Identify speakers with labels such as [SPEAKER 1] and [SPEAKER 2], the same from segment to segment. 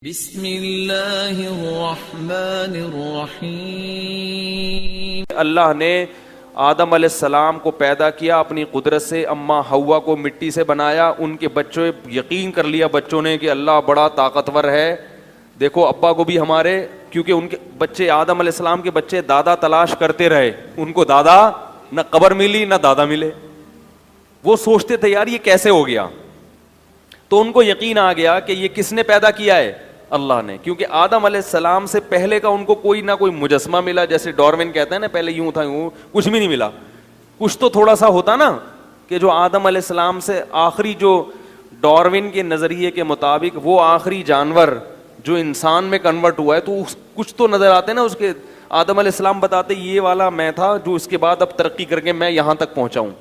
[SPEAKER 1] بسم اللہ الرحمن الرحیم۔
[SPEAKER 2] اللہ نے آدم علیہ السلام کو پیدا کیا اپنی قدرت سے، اماں حوا کو مٹی سے بنایا، ان کے بچوں یقین کر لیا بچوں نے کہ اللہ بڑا طاقتور ہے۔ دیکھو ابا کو بھی ہمارے، کیونکہ ان کے بچے آدم علیہ السلام کے بچے دادا تلاش کرتے رہے، ان کو دادا نہ قبر ملی نہ دادا ملے، وہ سوچتے تھے یار یہ کیسے ہو گیا، تو ان کو یقین آ گیا کہ یہ کس نے پیدا کیا ہے، اللہ نے، کیونکہ آدم علیہ السلام سے پہلے کا ان کو کوئی نہ کوئی مجسمہ ملا، جیسے ڈارون کہتا ہے نا پہلے یوں تھا یوں، کچھ بھی نہیں ملا، کچھ تو تھوڑا سا ہوتا نا کہ جو آدم علیہ السلام سے آخری، جو ڈارون کے نظریے کے مطابق وہ آخری جانور جو انسان میں کنورٹ ہوا ہے، تو کچھ تو نظر آتے نا اس کے، آدم علیہ السلام بتاتے یہ والا میں تھا جو اس کے بعد اب ترقی کر کے میں یہاں تک پہنچا ہوں۔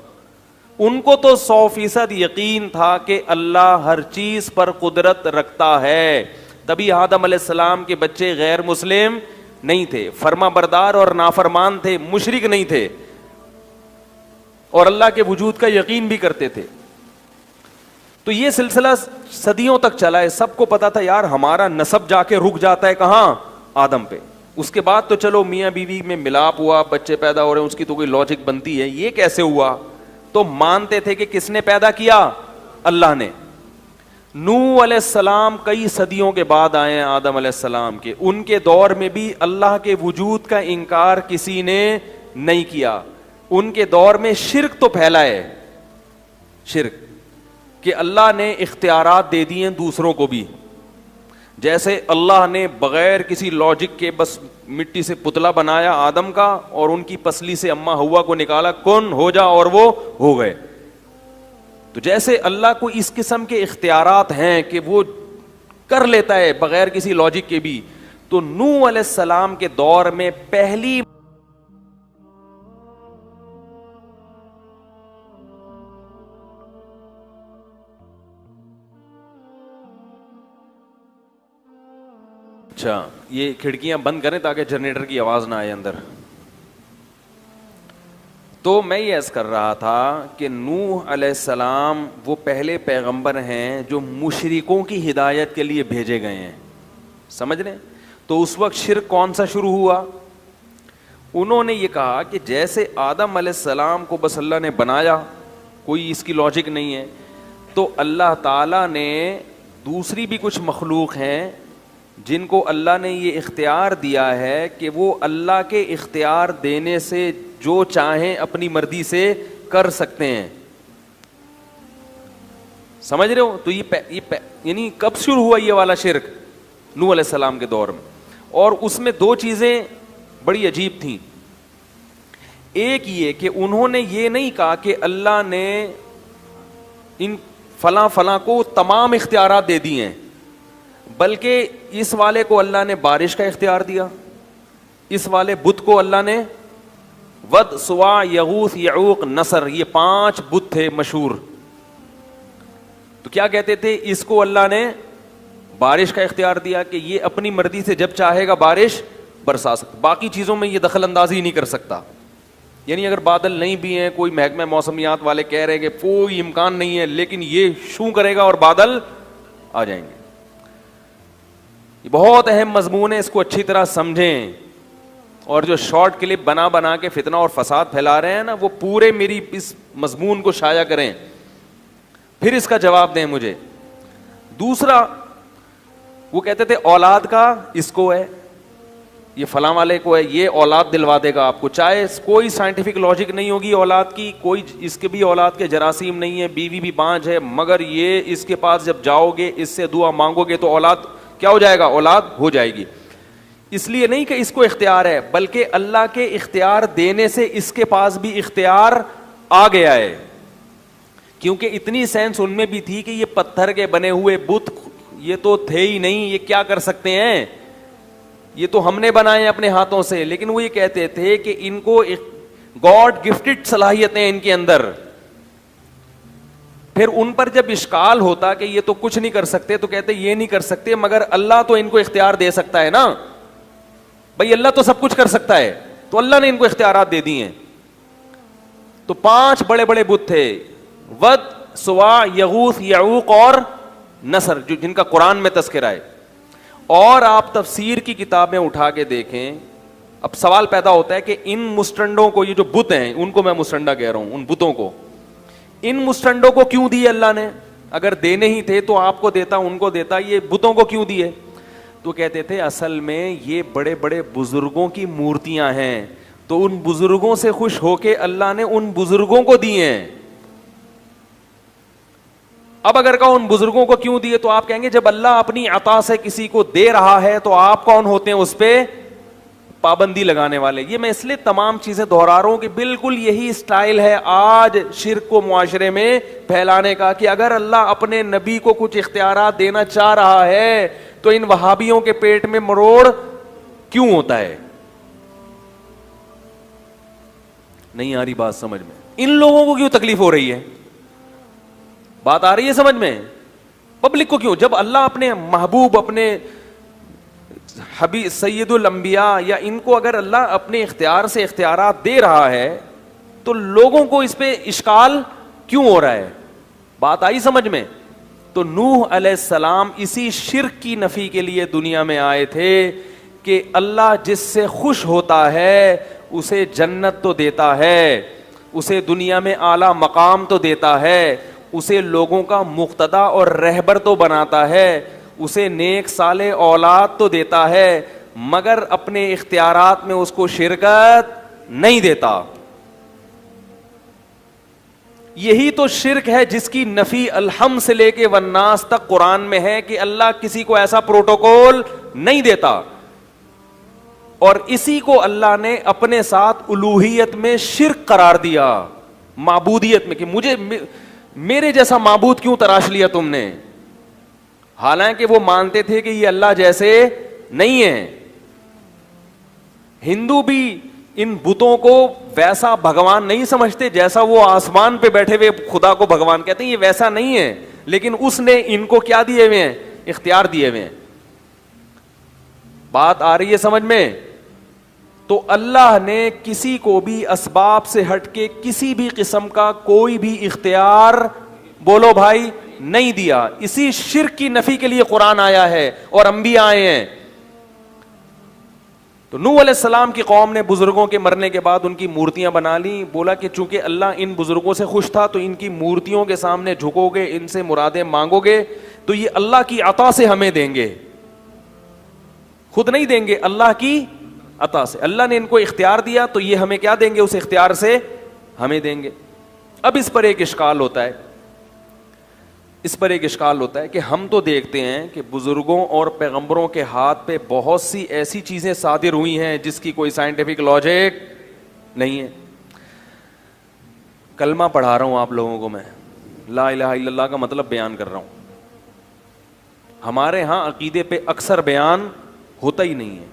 [SPEAKER 2] ان کو تو 100% یقین تھا کہ اللہ ہر چیز پر قدرت رکھتا ہے، تبھی آدم علیہ السلام کے بچے غیر مسلم نہیں تھے، فرما بردار اور نافرمان تھے، مشرک نہیں تھے، اور اللہ کے وجود کا یقین بھی کرتے تھے۔ تو یہ سلسلہ صدیوں تک چلا ہے، سب کو پتا تھا یار ہمارا نسب جا کے رک جاتا ہے کہاں، آدم پہ، اس کے بعد تو چلو میاں بیوی میں ملاپ ہوا، بچے پیدا ہو رہے ہیں، اس کی تو کوئی لاجک بنتی ہے، یہ کیسے ہوا؟ تو مانتے تھے کہ کس نے پیدا کیا، اللہ نے۔ نوح علیہ السلام کئی صدیوں کے بعد آئے ہیں آدم علیہ السلام کے، ان کے دور میں بھی اللہ کے وجود کا انکار کسی نے نہیں کیا، ان کے دور میں شرک تو پھیلا ہے، شرک کہ اللہ نے اختیارات دے دیے دوسروں کو بھی، جیسے اللہ نے بغیر کسی لاجک کے بس مٹی سے پتلا بنایا آدم کا، اور ان کی پسلی سے اماں حوا کو نکالا، کن ہو جا، اور وہ ہو گئے۔ تو جیسے اللہ کو اس قسم کے اختیارات ہیں کہ وہ کر لیتا ہے بغیر کسی لاجک کے بھی، تو نوح علیہ السلام کے دور میں پہلی اچھا یہ کھڑکیاں بند کریں تاکہ جنریٹر کی آواز نہ آئے اندر۔ تو میں یہ عرض کر رہا تھا کہ نوح علیہ السلام وہ پہلے پیغمبر ہیں جو مشرکوں کی ہدایت کے لیے بھیجے گئے ہیں، سمجھ رہے ہیں؟ تو اس وقت شرک کون سا شروع ہوا؟ انہوں نے یہ کہا کہ جیسے آدم علیہ السلام کو بس اللہ نے بنایا، کوئی اس کی لاجک نہیں ہے، تو اللہ تعالیٰ نے دوسری بھی کچھ مخلوق ہیں جن کو اللہ نے یہ اختیار دیا ہے کہ وہ اللہ کے اختیار دینے سے جو چاہیں اپنی مرضی سے کر سکتے ہیں، سمجھ رہے ہو؟ تو یہ یعنی کب شروع ہوا یہ والا شرک؟ نوح علیہ السلام کے دور میں، اور اس میں دو چیزیں بڑی عجیب تھیں۔ ایک یہ کہ انہوں نے یہ نہیں کہا کہ اللہ نے ان فلاں فلاں کو تمام اختیارات دے دیے ہیں، بلکہ اس والے کو اللہ نے بارش کا اختیار دیا، اس والے بت کو اللہ نے ود، سوا، یغوث، یعوق، نصر، یہ 5 بت تھے مشہور، تو کیا کہتے تھے؟ اس کو اللہ نے بارش کا اختیار دیا کہ یہ اپنی مرضی سے جب چاہے گا بارش برسا سکتا، باقی چیزوں میں یہ دخل اندازی نہیں کر سکتا، یعنی اگر بادل نہیں بھی ہیں، کوئی محکمہ موسمیات والے کہہ رہے ہیں کہ کوئی امکان نہیں ہے، لیکن یہ شوں کرے گا اور بادل آ جائیں گے۔ یہ بہت اہم مضمون ہے، اس کو اچھی طرح سمجھیں، اور جو شارٹ کلپ بنا بنا کے فتنہ اور فساد پھیلا رہے ہیں نا، وہ پورے میری اس مضمون کو شائع کریں، پھر اس کا جواب دیں مجھے۔ دوسرا، وہ کہتے تھے اولاد کا اس کو ہے، یہ فلاں والے کو ہے، یہ اولاد دلوا دے گا آپ کو، چاہے کوئی سائنٹیفک لاجک نہیں ہوگی اولاد کی، کوئی اس کے بھی اولاد کے جراثیم نہیں ہے، بیوی بھی بانجھ ہے، مگر یہ اس کے پاس جب جاؤ گے، اس سے دعا مانگو گے تو اولاد کیا ہو جائے گا؟ اولاد ہو جائے گی۔ اس لیے نہیں کہ اس کو اختیار ہے، بلکہ اللہ کے اختیار دینے سے اس کے پاس بھی اختیار آ گیا ہے، کیونکہ اتنی سینس ان میں بھی تھی کہ یہ پتھر کے بنے ہوئے بت یہ تو تھے ہی نہیں، یہ کیا کر سکتے ہیں، یہ تو ہم نے بنائے ہیں اپنے ہاتھوں سے، لیکن وہ یہ کہتے تھے کہ ان کو گاڈ گفٹڈ صلاحیتیں ان کے اندر۔ پھر ان پر جب اشکال ہوتا کہ یہ تو کچھ نہیں کر سکتے، تو کہتے یہ نہیں کر سکتے مگر اللہ تو ان کو اختیار دے سکتا ہے نا، بھئی اللہ تو سب کچھ کر سکتا ہے، تو اللہ نے ان کو اختیارات دے دی ہیں۔ تو 5 بڑے بڑے بت تھے، ود، سوا، یغوث، یعوق اور نصر، جو جن کا قرآن میں تذکرہ ہے، اور آپ تفسیر کی کتابیں اٹھا کے دیکھیں. اب سوال پیدا ہوتا ہے کہ ان مسٹنڈوں کو, یہ جو بت ہیں ان کو میں مسٹنڈا کہہ رہا ہوں, ان بتوں کو, ان مسٹنڈوں کو کیوں دیے اللہ نے؟ اگر دینے ہی تھے تو آپ کو دیتا, ان کو دیتا, یہ بتوں کو کیوں دیے؟ تو کہتے تھے اصل میں یہ بڑے بڑے بزرگوں کی مورتیاں ہیں, تو ان بزرگوں سے خوش ہو کے اللہ نے ان بزرگوں کو دیے ہیں. اب اگر کہو ان بزرگوں کو کیوں دیے, تو آپ کہیں گے جب اللہ اپنی عطا سے کسی کو دے رہا ہے تو آپ کون ہوتے ہیں اس پہ پابندی لگانے والے. یہ میں اس لیے تمام چیزیں دہرا رہا ہوں کہ بالکل یہی سٹائل ہے آج شرک کو معاشرے میں پھیلانے کا, کہ اگر اللہ اپنے نبی کو کچھ اختیارات دینا چاہ رہا ہے تو ان وہابیوں کے پیٹ میں مروڑ کیوں ہوتا ہے. نہیں آ رہی بات سمجھ میں؟ ان لوگوں کو کیوں تکلیف ہو رہی ہے؟ بات آ رہی ہے سمجھ میں؟ پبلک کو کیوں؟ جب اللہ اپنے محبوب, اپنے حبیب سید الانبیاء یا ان کو اگر اللہ اپنے اختیار سے اختیارات دے رہا ہے تو لوگوں کو اس پہ اشکال کیوں ہو رہا ہے؟ بات آئی سمجھ میں؟ تو نوح علیہ السلام اسی شرک کی نفی کے لیے دنیا میں آئے تھے کہ اللہ جس سے خوش ہوتا ہے اسے جنت تو دیتا ہے, اسے دنیا میں اعلیٰ مقام تو دیتا ہے, اسے لوگوں کا مقتدا اور رہبر تو بناتا ہے, اسے نیک صالح اولاد تو دیتا ہے, مگر اپنے اختیارات میں اس کو شرکت نہیں دیتا. یہی تو شرک ہے جس کی نفی الحم سے لے کے والناس تک قرآن میں ہے کہ اللہ کسی کو ایسا پروٹوکول نہیں دیتا, اور اسی کو اللہ نے اپنے ساتھ الوہیت میں شرک قرار دیا, معبودیت میں, کہ مجھے میرے جیسا معبود کیوں تراش لیا تم نے, حالانکہ وہ مانتے تھے کہ یہ اللہ جیسے نہیں ہے. ہندو بھی ان بتوں کو ویسا بھگوان نہیں سمجھتے جیسا وہ آسمان پہ بیٹھے ہوئے خدا کو بھگوان کہتے ہیں, یہ ویسا نہیں ہے, لیکن اس نے ان کو کیا دیے ہوئے ہیں؟ اختیار دیے ہوئے ہیں. بات آ رہی ہے سمجھ میں؟ تو اللہ نے کسی کو بھی اسباب سے ہٹ کے کسی بھی قسم کا کوئی بھی اختیار, بولو بھائی, نہیں دیا. اسی شرک کی نفی کے لیے قرآن آیا ہے اور انبیاء آئے ہیں. تو نوح علیہ السلام کی قوم نے بزرگوں کے مرنے کے بعد ان کی مورتیاں بنا لی. بولا کہ چونکہ اللہ ان بزرگوں سے خوش تھا تو ان کی مورتیوں کے سامنے جھکو گے, ان سے مرادیں مانگو گے تو یہ اللہ کی عطا سے ہمیں دیں گے, خود نہیں دیں گے, اللہ کی عطا سے. اللہ نے ان کو اختیار دیا تو یہ ہمیں کیا دیں گے؟ اس اختیار سے ہمیں دیں گے. اب اس پر ایک اشکال ہوتا ہے کہ ہم تو دیکھتے ہیں کہ بزرگوں اور پیغمبروں کے ہاتھ پہ بہت سی ایسی چیزیں صادر ہوئی ہیں جس کی کوئی سائنٹیفک لاجک نہیں ہے. کلمہ پڑھا رہا ہوں آپ لوگوں کو, میں لا الہ الا اللہ کا مطلب بیان کر رہا ہوں. ہمارے ہاں عقیدے پہ اکثر بیان ہوتا ہی نہیں ہے.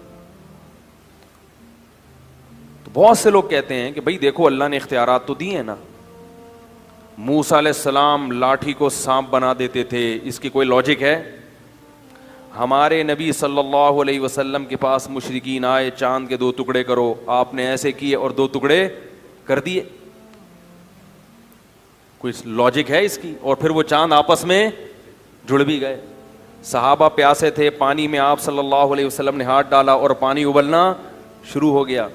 [SPEAKER 2] تو بہت سے لوگ کہتے ہیں کہ بھئی دیکھو اللہ نے اختیارات تو دیے ہیں نا, موسیٰ علیہ السلام لاٹھی کو سانپ بنا دیتے تھے, اس کی کوئی لاجک ہے؟ ہمارے نبی صلی اللہ علیہ وسلم کے پاس مشرکین آئے, چاند کے 2 ٹکڑے کرو, آپ نے ایسے کیے اور 2 ٹکڑے کر دیے, کوئی لاجک ہے اس کی؟ اور پھر وہ چاند آپس میں جڑ بھی گئے. صحابہ پیاسے تھے, پانی میں آپ صلی اللہ علیہ وسلم نے ہاتھ ڈالا اور پانی ابلنا شروع ہو گیا.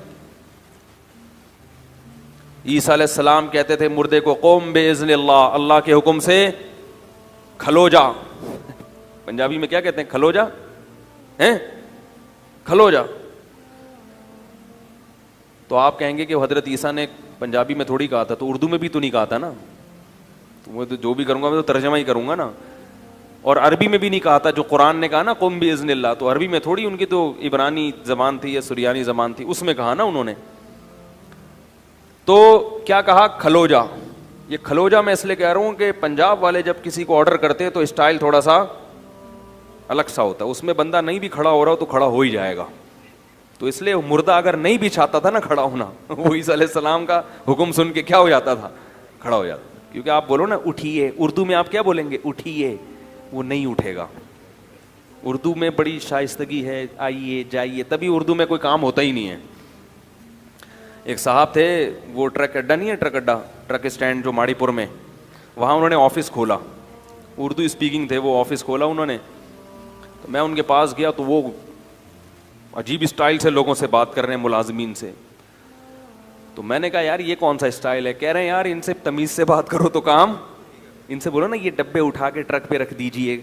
[SPEAKER 2] عیسیٰ علیہ السلام کہتے تھے مردے کو قوم باذن اللہ, اللہ کے حکم سے کھلو جا. پنجابی میں کیا کہتے ہیں؟ کھلو جا, کھلو جا. تو آپ کہیں گے کہ حضرت عیسیٰ نے پنجابی میں تھوڑی کہا تھا, تو اردو میں بھی تو نہیں کہا تھا نا, تو وہ جو بھی کروں گا میں تو ترجمہ ہی کروں گا نا. اور عربی میں بھی نہیں کہا تھا, جو قرآن نے کہا نا قم باذن اللہ, تو عربی میں تھوڑی, ان کی تو عبرانی زبان تھی یا سریانی زبان تھی, اس میں کہا نا انہوں نے. تو کیا کہا؟ کھلو جا. یہ کھلو جا میں اس لیے کہہ رہا ہوں کہ پنجاب والے جب کسی کو آرڈر کرتے ہیں تو اسٹائل تھوڑا سا الگ سا ہوتا ہے, اس میں بندہ نہیں بھی کھڑا ہو رہا ہو تو کھڑا ہو ہی جائے گا. تو اس لیے مردہ اگر نہیں بھی چاہتا تھا نا کھڑا ہونا, وہ عیسیٰ علیہ السلام کا حکم سن کے کیا ہو جاتا تھا؟ کھڑا ہو جاتا. کیونکہ آپ بولو نا اٹھیے, اردو میں آپ کیا بولیں گے؟ اٹھیے, وہ نہیں اٹھے گا. اردو میں بڑی شائستگی ہے, آئیے جائیے, تبھی اردو میں کوئی کام ہوتا ہی نہیں ہے. ایک صاحب تھے, وہ ٹرک اڈا نہیں ہے, ٹرک اڈا, ٹرک اسٹینڈ جو ماڑی پور میں, وہاں انہوں نے آفس کھولا, اردو اسپیکنگ تھے, وہ آفس کھولا انہوں نے. تو میں ان کے پاس گیا تو وہ عجیب اسٹائل سے لوگوں سے بات کر رہے ہیں, ملازمین سے. تو میں نے کہا یار یہ کون سا اسٹائل ہے؟ کہہ رہے ہیں یار ان سے تمیز سے بات کرو تو کام, ان سے بولو نا یہ ڈبے اٹھا کے ٹرک پہ رکھ دیجئے,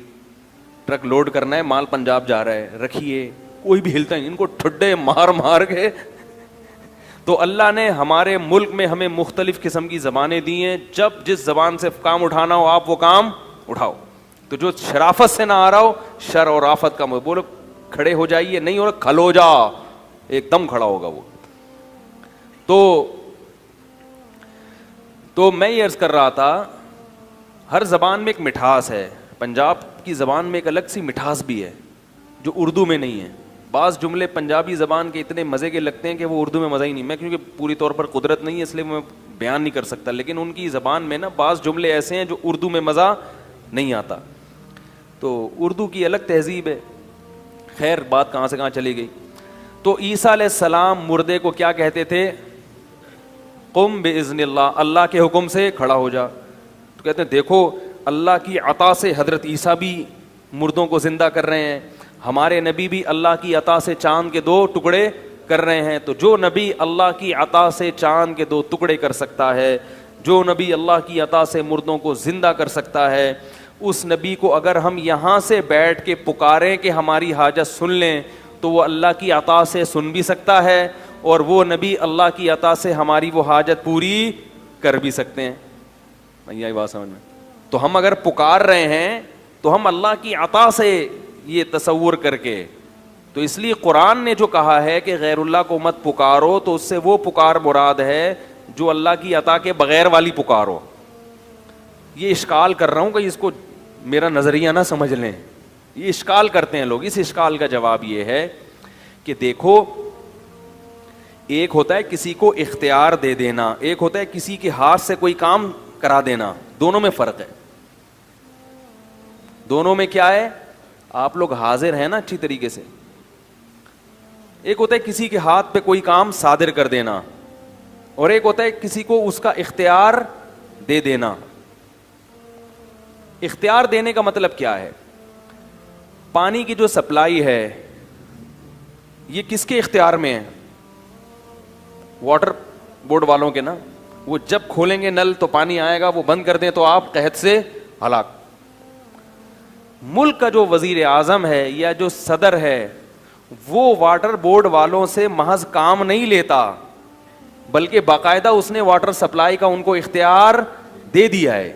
[SPEAKER 2] ٹرک لوڈ کرنا ہے, مال پنجاب جا رہا ہے, رکھیے. کوئی بھی ہلتا نہیں, ان کو ٹھڈے مار مار کے. تو اللہ نے ہمارے ملک میں ہمیں مختلف قسم کی زبانیں دی ہیں, جب جس زبان سے کام اٹھانا ہو آپ وہ کام اٹھاؤ. تو جو شرافت سے نہ آ رہا ہو, شر اور آفت کا بولو کھڑے ہو جائیے, نہیں ہو رہا کھلو جا, ایک دم کھڑا ہوگا وہ. تو میں یہ عرض کر رہا تھا, ہر زبان میں ایک مٹھاس ہے. پنجاب کی زبان میں ایک الگ سی مٹھاس بھی ہے جو اردو میں نہیں ہے. بعض جملے پنجابی زبان کے اتنے مزے کے لگتے ہیں کہ وہ اردو میں مزہ ہی نہیں. میں کیونکہ پوری طور پر قدرت نہیں ہے اس لیے میں بیان نہیں کر سکتا, لیکن ان کی زبان میں نا بعض جملے ایسے ہیں جو اردو میں مزہ نہیں آتا. تو اردو کی الگ تہذیب ہے. خیر بات کہاں سے کہاں چلی گئی. تو عیسیٰ علیہ السلام مردے کو کیا کہتے تھے؟ قم باذن اللہ, اللہ کے حکم سے کھڑا ہو جا. تو کہتے ہیں دیکھو اللہ کی عطا سے حضرت عیسیٰ بھی مردوں کو زندہ کر رہے ہیں, ہمارے نبی بھی اللہ کی عطا سے چاند کے 2 ٹکڑے کر رہے ہیں. تو جو نبی اللہ کی عطا سے چاند کے 2 ٹکڑے کر سکتا ہے, جو نبی اللہ کی عطا سے مردوں کو زندہ کر سکتا ہے, اس نبی کو اگر ہم یہاں سے بیٹھ کے پکاریں کہ ہماری حاجت سن لیں تو وہ اللہ کی عطا سے سن بھی سکتا ہے, اور وہ نبی اللہ کی عطا سے ہماری وہ حاجت پوری کر بھی سکتے ہیں. یہ بات سمجھ میں. تو ہم اگر پکار رہے ہیں تو ہم اللہ کی عطا سے یہ تصور کر کے, تو اس لیے قرآن نے جو کہا ہے کہ غیر اللہ کو مت پکارو, تو اس سے وہ پکار مراد ہے جو اللہ کی عطا کے بغیر والی پکارو. یہ اشکال کر رہا ہوں کہ اس کو میرا نظریہ نہ سمجھ لیں, یہ اشکال کرتے ہیں لوگ. اس اشکال کا جواب یہ ہے کہ دیکھو ایک ہوتا ہے کسی کو اختیار دے دینا, ایک ہوتا ہے کسی کے ہاتھ سے کوئی کام کرا دینا. دونوں میں فرق ہے. دونوں میں کیا ہے؟ آپ لوگ حاضر ہیں نا اچھی طریقے سے. ایک ہوتا ہے کسی کے ہاتھ پہ کوئی کام صادر کر دینا, اور ایک ہوتا ہے کسی کو اس کا اختیار دے دینا. اختیار دینے کا مطلب کیا ہے؟ پانی کی جو سپلائی ہے یہ کس کے اختیار میں ہے؟ واٹر بورڈ والوں کے نا. وہ جب کھولیں گے نل تو پانی آئے گا, وہ بند کر دیں تو آپ قحط سے ہلاک. ملک کا جو وزیر اعظم ہے یا جو صدر ہے وہ واٹر بورڈ والوں سے محض کام نہیں لیتا, بلکہ باقاعدہ اس نے واٹر سپلائی کا ان کو اختیار دے دیا ہے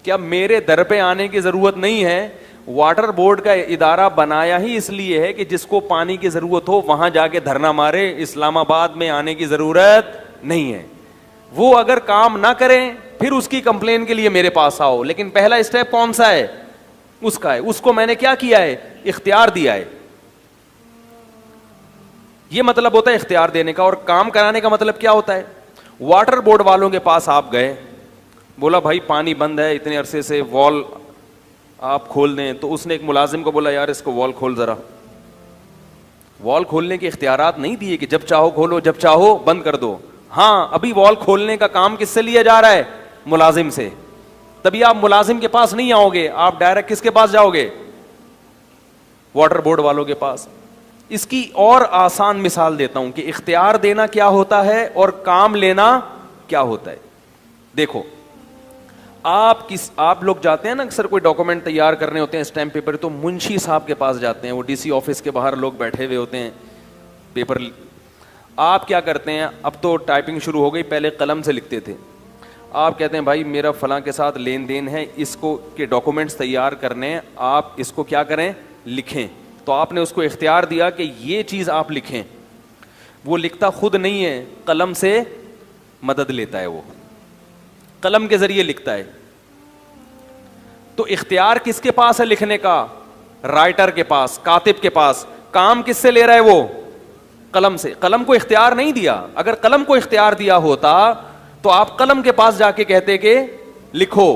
[SPEAKER 2] کہ اب میرے در پہ آنے کی ضرورت نہیں ہے. واٹر بورڈ کا ادارہ بنایا ہی اس لیے ہے کہ جس کو پانی کی ضرورت ہو وہاں جا کے دھرنا مارے, اسلام آباد میں آنے کی ضرورت نہیں ہے. وہ اگر کام نہ کریں پھر اس کی کمپلین کے لیے میرے پاس آؤ, لیکن پہلا اسٹیپ کون سا ہے؟ اس کا ہے. اس کو میں نے کیا کیا ہے؟ اختیار دیا ہے. یہ مطلب ہوتا ہے اختیار دینے کا. اور کام کرانے کا مطلب کیا ہوتا ہے؟ واٹر بورڈ والوں کے پاس آپ گئے, بولا بھائی پانی بند ہے اتنے عرصے سے, وال آپ کھول دیں. تو اس نے ایک ملازم کو بولا یار اس کو وال کھول ذرا. وال کھولنے کے اختیارات نہیں دیے کہ جب چاہو کھولو جب چاہو بند کر دو. ہاں ابھی وال کھولنے کا کام کس سے لیا جا رہا ہے؟ ملازم سے. تبھی آپ ملازم کے پاس نہیں آؤ گے, آپ ڈائریکٹ کس کے پاس جاؤ گے؟ واٹر بورڈ والوں کے پاس. اس کی اور آسان مثال دیتا ہوں کہ اختیار دینا کیا ہوتا ہے اور کام لینا کیا ہوتا ہے. دیکھو آپ لوگ جاتے ہیں نا اکثر کوئی ڈاکومنٹ تیار کرنے ہوتے ہیں اسٹیمپ پیپر, تو منشی صاحب کے پاس جاتے ہیں, وہ ڈی سی آفس کے باہر لوگ بیٹھے ہوئے ہوتے ہیں پیپر. آپ کیا کرتے ہیں؟ اب تو ٹائپنگ شروع ہو گئی, پہلے قلم سے لکھتے تھے. آپ کہتے ہیں بھائی میرا فلاں کے ساتھ لین دین ہے, اس کو کے ڈاکومنٹس تیار کرنے ہیں, آپ اس کو کیا کریں؟ لکھیں. تو آپ نے اس کو اختیار دیا کہ یہ چیز آپ لکھیں. وہ لکھتا خود نہیں ہے, قلم سے مدد لیتا ہے, وہ قلم کے ذریعے لکھتا ہے. تو اختیار کس کے پاس ہے لکھنے کا؟ رائٹر کے پاس, کاتب کے پاس. کام کس سے لے رہا ہے وہ؟ قلم سے. قلم کو اختیار نہیں دیا. اگر قلم کو اختیار دیا ہوتا تو آپ قلم کے پاس جا کے کہتے کہ لکھو,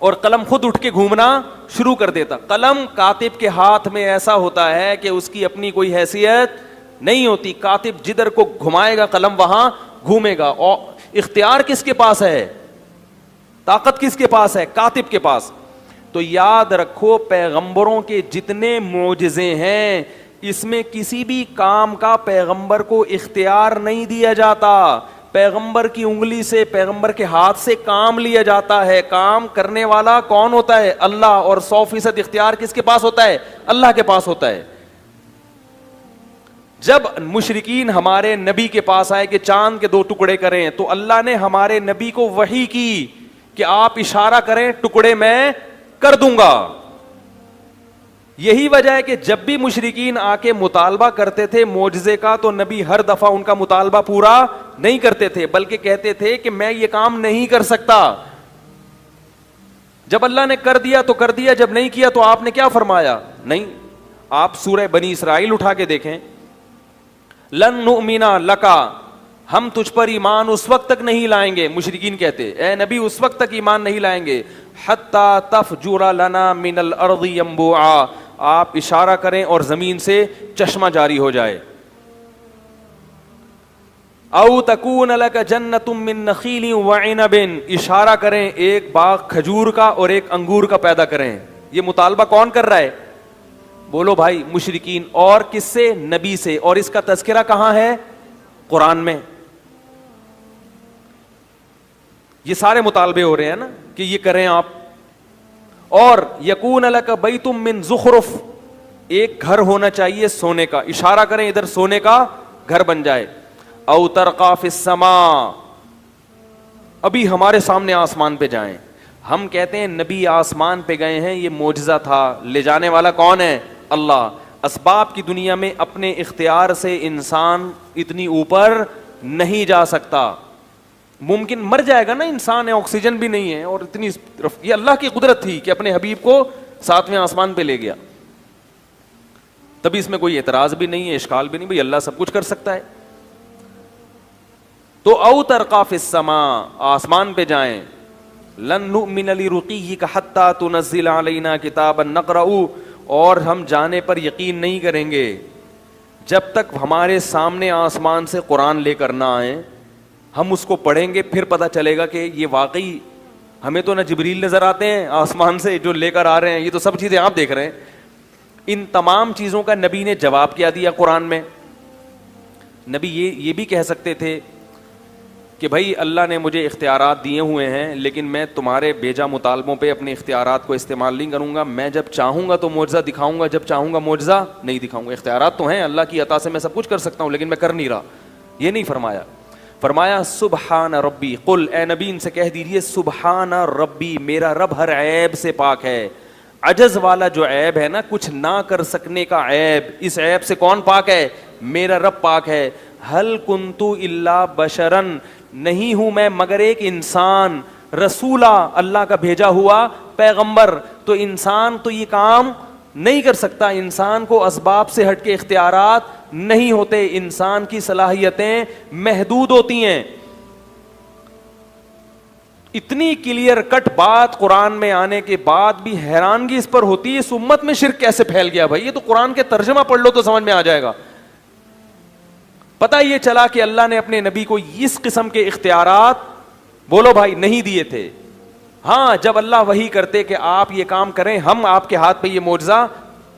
[SPEAKER 2] اور قلم خود اٹھ کے گھومنا شروع کر دیتا. قلم کاتب کے ہاتھ میں ایسا ہوتا ہے کہ اس کی اپنی کوئی حیثیت نہیں ہوتی. کاتب جدھر کو گھمائے گا قلم وہاں گھومے گا. اور اختیار کس کے پاس ہے؟ طاقت کس کے پاس ہے؟ کاتب کے پاس. تو یاد رکھو پیغمبروں کے جتنے معجزے ہیں اس میں کسی بھی کام کا پیغمبر کو اختیار نہیں دیا جاتا. پیغمبر کی انگلی سے, پیغمبر کے ہاتھ سے کام لیا جاتا ہے. کام کرنے والا کون ہوتا ہے؟ اللہ. اور 100% اختیار کس کے پاس ہوتا ہے؟ اللہ کے پاس ہوتا ہے. جب مشرکین ہمارے نبی کے پاس آئے کہ چاند کے 2 ٹکڑے کریں, تو اللہ نے ہمارے نبی کو وحی کی کہ آپ اشارہ کریں, ٹکڑے میں کر دوں گا. یہی وجہ ہے کہ جب بھی مشرکین آ کے مطالبہ کرتے تھے معجزے کا, تو نبی ہر دفعہ ان کا مطالبہ پورا نہیں کرتے تھے, بلکہ کہتے تھے کہ میں یہ کام نہیں کر سکتا. جب اللہ نے کر دیا تو کر دیا, جب نہیں کیا تو آپ نے کیا فرمایا؟ نہیں. آپ سورہ بنی اسرائیل اٹھا کے دیکھیں, لن نؤمن لکا, ہم تجھ پر ایمان اس وقت تک نہیں لائیں گے. مشرکین کہتے اے نبی اس وقت تک ایمان نہیں لائیں گے حتی تفجر لنا من الارض ينبوعا, آپ اشارہ کریں اور زمین سے چشمہ جاری ہو جائے. او تکون لک جنت من نخیل وعنب, اشارہ کریں ایک باغ کھجور کا اور ایک انگور کا پیدا کریں. یہ مطالبہ کون کر رہا ہے؟ بولو بھائی, مشرکین. اور کس سے؟ نبی سے. اور اس کا تذکرہ کہاں ہے؟ قرآن میں. یہ سارے مطالبے ہو رہے ہیں نا کہ یہ کریں آپ. اور یکون لک بیت من زخرف, ایک گھر ہونا چاہیے سونے کا, اشارہ کریں ادھر سونے کا گھر بن جائے. او ترقی فی السماء, ابھی ہمارے سامنے آسمان پہ جائیں. ہم کہتے ہیں نبی آسمان پہ گئے ہیں, یہ معجزہ تھا, لے جانے والا کون ہے؟ اللہ. اسباب کی دنیا میں اپنے اختیار سے انسان اتنی اوپر نہیں جا سکتا. ممکن مر جائے گا نا انسان, ہے آکسیجن بھی نہیں ہے, اور اتنی یہ اللہ کی قدرت تھی کہ اپنے حبیب کو 7ویں آسمان پہ لے گیا. تبھی اس میں کوئی اعتراض بھی نہیں ہے, اشکال بھی نہیں, بھئی اللہ سب کچھ کر سکتا ہے. تو او ترقی فی السماء, آسمان پہ جائیں. لن نؤمن لرقیک حتی تنزل علینا کتابا نقرأ, اور ہم جانے پر یقین نہیں کریں گے جب تک ہمارے سامنے آسمان سے قرآن لے کر نہ آئیں. ہم اس کو پڑھیں گے, پھر پتہ چلے گا کہ یہ واقعی, ہمیں تو نہ جبریل نظر آتے ہیں آسمان سے جو لے کر آ رہے ہیں, یہ تو سب چیزیں آپ دیکھ رہے ہیں. ان تمام چیزوں کا نبی نے جواب کیا دیا قرآن میں. نبی یہ بھی کہہ سکتے تھے کہ بھائی اللہ نے مجھے اختیارات دیے ہوئے ہیں, لیکن میں تمہارے بیجا مطالبوں پہ اپنے اختیارات کو استعمال نہیں کروں گا. میں جب چاہوں گا تو معجزہ دکھاؤں گا, جب چاہوں گا معجزہ نہیں دکھاؤں گا. اختیارات تو ہیں اللہ کی عطا سے, میں سب کچھ کر سکتا ہوں, لیکن میں کر نہیں رہا. یہ نہیں فرمایا. فرمایا سبحان ربی, قل اے نبی ان سے کہہ دیجیے سبحان ربی, میرا رب ہر عیب سے پاک ہے. عجز والا جو عیب ہے نا, کچھ نہ کر سکنے کا عیب, اس عیب سے کون پاک ہے؟ میرا رب پاک ہے. ہل کنتو الا بشرن, نہیں ہوں میں مگر ایک انسان, رسولہ, اللہ کا بھیجا ہوا پیغمبر. تو انسان تو یہ کام نہیں کر سکتا, انسان کو اسباب سے ہٹ کے اختیارات نہیں ہوتے, انسان کی صلاحیتیں محدود ہوتی ہیں. اتنی کلیئر کٹ بات قرآن میں آنے کے بعد بھی حیرانگی اس پر ہوتی ہے, اس امت میں شرک کیسے پھیل گیا بھائی. یہ تو قرآن کے ترجمہ پڑھ لو تو سمجھ میں آ جائے گا. پتہ یہ چلا کہ اللہ نے اپنے نبی کو اس قسم کے اختیارات, بولو بھائی, نہیں دیے تھے. ہاں جب اللہ وحی کرتے کہ آپ یہ کام کریں, ہم آپ کے ہاتھ پہ یہ معجزہ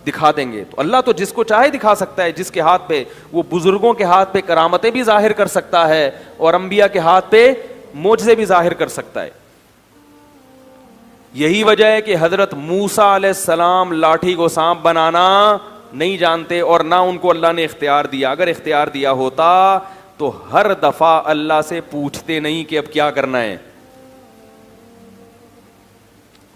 [SPEAKER 2] دکھا دیں گے, تو اللہ تو جس کو چاہے دکھا سکتا ہے. جس کے ہاتھ پہ, وہ بزرگوں کے ہاتھ پہ کرامتیں بھی ظاہر کر سکتا ہے, اور انبیاء کے ہاتھ پہ معجزے بھی ظاہر کر سکتا ہے. یہی وجہ ہے کہ حضرت موسیٰ علیہ السلام لاٹھی کو سانپ بنانا نہیں جانتے, اور نہ ان کو اللہ نے اختیار دیا. اگر اختیار دیا ہوتا تو ہر دفعہ اللہ سے پوچھتے نہیں کہ اب کیا کرنا ہے.